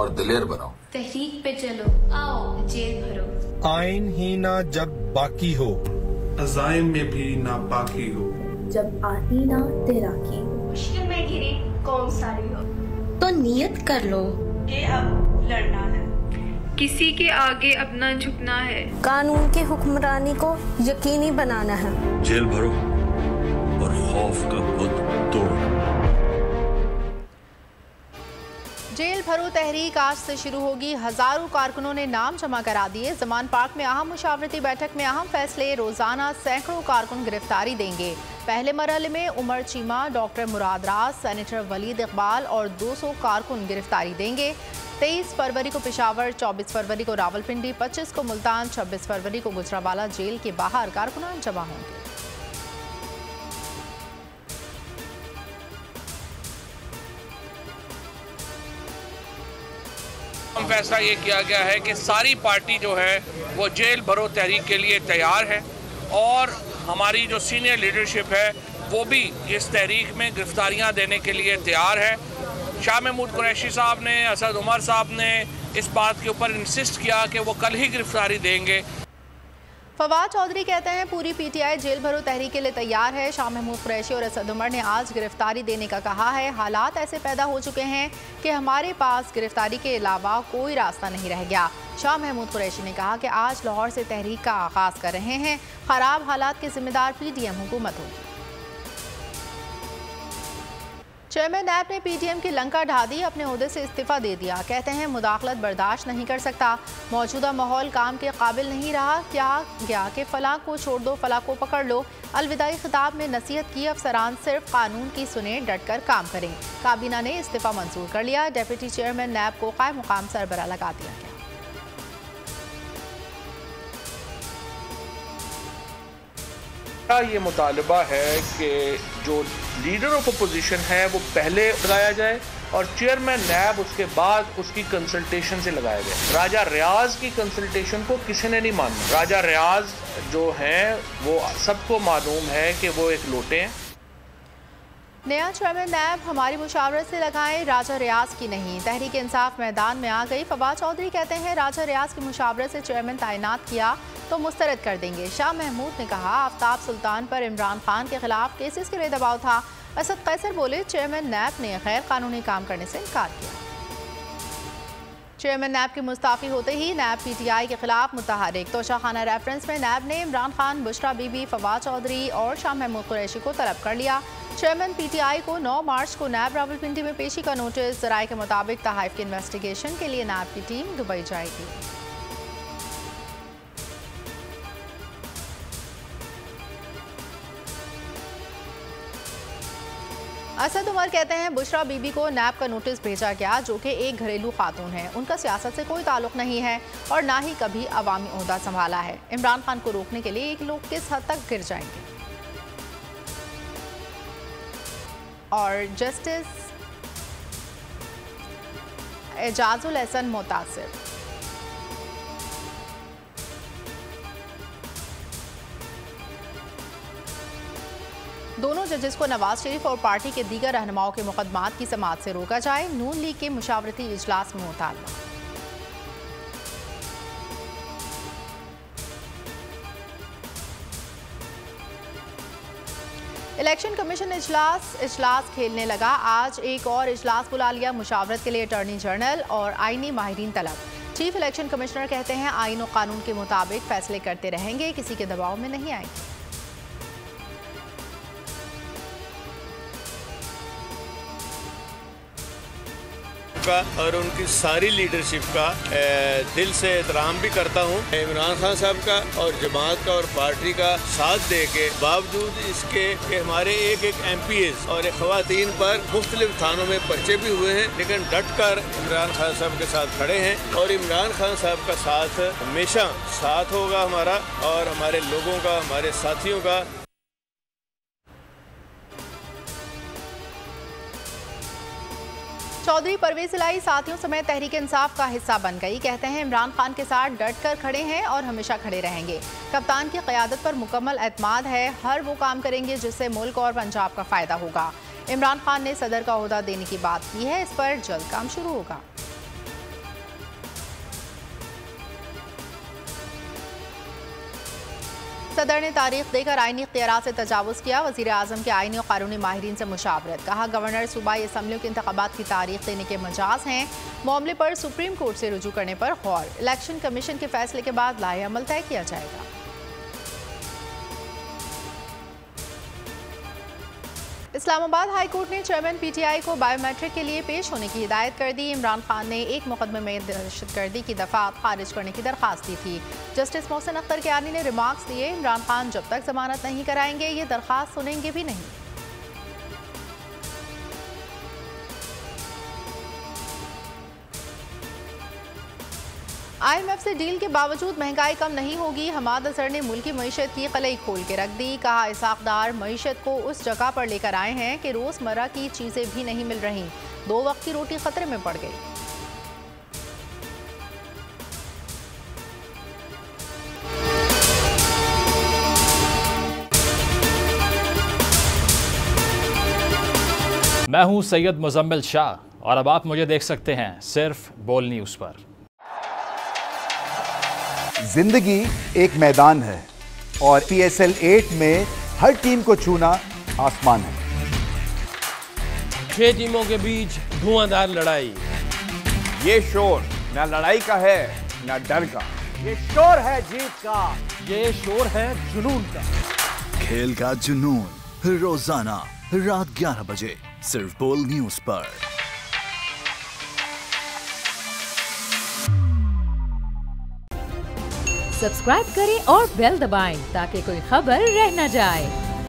और दिलेर बनो। तहरीक पे चलो, आओ जेल भरो। आइन ही ना जब बाकी हो, अज़ाइम में भी ना बाकी हो। जब आती ना तैराकी, मुश्किल में घिरी कौन सारी हो, तो नियत कर लो ये अब लड़ना है। किसी के आगे अपना झुकना है। कानून की हुक्मरानी को यकीनी बनाना है। जेल भरो और खौफ का बुत तोड़ो। जेल भरो तहरीक आज से शुरू होगी। हजारों कारकुनों ने नाम जमा करा दिए। जमान पार्क में अहम मुशावरती बैठक में अहम फैसले। रोजाना सैकड़ों कारकुन गिरफ्तारी देंगे। पहले मरहले में उमर चीमा, डॉक्टर मुराद राज, सेनेटर वलीद इकबाल और 200 कारकुन गिरफ्तारी देंगे। 23 फरवरी को पेशावर, 24 फरवरी को रावलपिंडी, 25 को मुल्तान, 26 फरवरी को गुजरावाला जेल के बाहर कारकुनान जमा होंगे। फैसला ये किया गया है कि सारी पार्टी जो है वो जेल भरो तहरीक के लिए तैयार है और हमारी जो सीनियर लीडरशिप है वो भी इस तहरीक में गिरफ्तारियां देने के लिए तैयार है। शाह महमूद कुरैशी साहब ने, असद उमर साहब ने इस बात के ऊपर इंसिस्ट किया कि वो कल ही गिरफ्तारी देंगे। फवाद चौधरी कहते हैं पूरी पीटीआई जेल भरो तहरीक के लिए तैयार है। शाह महमूद कुरैशी और असद उमर ने आज गिरफ्तारी देने का कहा है। हालात ऐसे पैदा हो चुके हैं कि हमारे पास गिरफ्तारी के अलावा कोई रास्ता नहीं रह गया। शाह महमूद कुरैशी ने कहा कि आज लाहौर से तहरीक का आगाज कर रहे हैं। खराब हालात के जिम्मेदार पीडीएम हुकूमत होगी। चेयरमैन नैब ने पीडीएम की लंका ढा दी, अपने ओहदे से इस्तीफा दे दिया। कहते हैं मुदाखलत बर्दाश्त नहीं कर सकता, मौजूदा माहौल काम के काबिल नहीं रहा। क्या गया कि फलां को छोड़ दो, फलां को पकड़ लो। अलविदाई खिताब में नसीहत की, अफसरान सिर्फ कानून की सुने, डट कर काम करें। काबीना ने इस्तीफा मंजूर कर लिया। डेप्यूटी चेयरमैन नैब को कायम मुकाम सरबराह लगा दिया गया। ये मुतालबा है कि जो लीडर ऑफ अपोजिशन है वो पहले लगाया जाए और चेयरमैन नैब उसके बाद उसकी कंसल्टेशन से लगाया जाए। राजा रियाज की कंसल्टेशन को किसी ने नहीं माना। राजा रियाज जो हैं वो सबको मालूम है कि वो एक लोटे हैं। नया चेयरमैन नैब हमारी मुशावरत से लगाएं, राजा रियाज की नहीं। तहरीक इंसाफ मैदान में आ गई। फवाद चौधरी कहते हैं राजा रियाज की मुशावरत से चेयरमैन तैनात किया तो मुस्तरद कर देंगे। शाह महमूद ने कहा आफ्ताब सुल्तान पर इमरान खान के खिलाफ केसेस के लिए दबाव था। असद कैसर बोले चेयरमैन नैब ने गैर कानूनी काम करने से इनकार किया। चेयरमैन नैब के मुस्ताफी होते ही नैब पीटीआई के खिलाफ मुतहरिक। तोशाखाना रेफरेंस में नैब ने इमरान खान, बुशरा बीबी, फवाद चौधरी और शाह महमूद कुरैशी को तलब कर लिया। चेयरमैन पीटीआई को 9 मार्च को नैब रावलपिंडी में पेशी का नोटिस। राय के मुताबिक तहाइफ की इन्वेस्टिगेशन के लिए नैब की टीम दुबई जाएगी। असद उमर कहते हैं बुशरा बीबी को नैब का नोटिस भेजा गया जो कि एक घरेलू खातून है। उनका सियासत से कोई ताल्लुक नहीं है और ना ही कभी अवामी ओहदा संभाला है। इमरान खान को रोकने के लिए एक लोग किस हद तक गिर जाएंगे। और जस्टिस एजाजुल एहसन मुतासिर दोनों जजेस को नवाज शरीफ और पार्टी के दीगर रहनुमाओं के मुकदमात की समाअत से रोका जाए। नून लीग के मुशावरती इजलास में मुतालबा। इलेक्शन कमीशन इजलास खेलने लगा। आज एक और इजलास बुला लिया। मुशावरत के लिए अटॉर्नी जनरल और आईनी माहिरीन तलब। चीफ इलेक्शन कमिश्नर कहते हैं आईन और कानून के मुताबिक फैसले करते रहेंगे, किसी के दबाव में नहीं आएंगे। और उनकी सारी लीडरशिप का दिल से एहतराम भी करता हूँ। इमरान खान साहब का और जमात का और पार्टी का साथ दे के बावजूद इसके कि हमारे एक MPs और ख़वातीन पर मुख्तलिफ थानों में पर्चे भी हुए हैं, लेकिन डट कर इमरान खान साहब के साथ खड़े हैं और इमरान खान साहब का साथ हमेशा साथ होगा हमारा और हमारे लोगों का, हमारे साथियों का। चौधरी परवेज इलाही साथियों समेत तहरीक इंसाफ का हिस्सा बन गई। कहते हैं इमरान खान के साथ डट कर खड़े हैं और हमेशा खड़े रहेंगे। कप्तान की क़यादत पर मुकम्मल एतमाद है। हर वो काम करेंगे जिससे मुल्क और पंजाब का फ़ायदा होगा। इमरान खान ने सदर का ओहदा देने की बात की है, इस पर जल्द काम शुरू होगा। सदर ने तारीख देकर आईनी इख्तियारात से तजावुज़ किया। वज़ीर आज़म के आईनी और कानूनी माहिरीन से मुशावरत। कहा गवर्नर सूबाई असम्बलियों के इंतखाबात की तारीख देने के मजाज हैं। मामले पर सुप्रीम कोर्ट से रुजू करने पर गौर। इलेक्शन कमीशन के फैसले के बाद लाए अमल तय किया जाएगा। इस्लामाबाद हाई कोर्ट ने चेयरमैन पीटीआई को बायोमेट्रिक के लिए पेश होने की हिदायत कर दी। इमरान खान ने एक मुकदमे में दहशतगर्दी की दफात खारिज करने की दरख्वास्त दी थी। जस्टिस मोहसिन अख्तर कियानी ने रिमार्क्स दिए, इमरान खान जब तक जमानत नहीं कराएंगे ये दरख्वास्त सुनेंगे भी नहीं। IMF से डील के बावजूद महंगाई कम नहीं होगी। हमाद अजहर ने मुल्की मईशत की कलई खोल के रख दी। कहा इसाक़दार मईशत को उस जगह पर लेकर आए हैं कि रोज़मर्रा की चीज़ें भी नहीं मिल रही। 2 वक्त की रोटी खतरे में पड़ गई। मैं हूं सैयद मुजम्मिल शाह और अब आप मुझे देख सकते हैं सिर्फ बोल न्यूज़ पर। जिंदगी एक मैदान है और PSL 8 में हर टीम को छूना आसमान है। 6 टीमों के बीच धुआंधार लड़ाई। ये शोर न लड़ाई का है न डर का, ये शोर है जीत का, ये शोर है जुनून का। खेल का जुनून रोजाना रात 11 बजे सिर्फ बोल न्यूज़ पर। सब्सक्राइब करें और बेल दबाएं ताकि कोई खबर रह न जाए।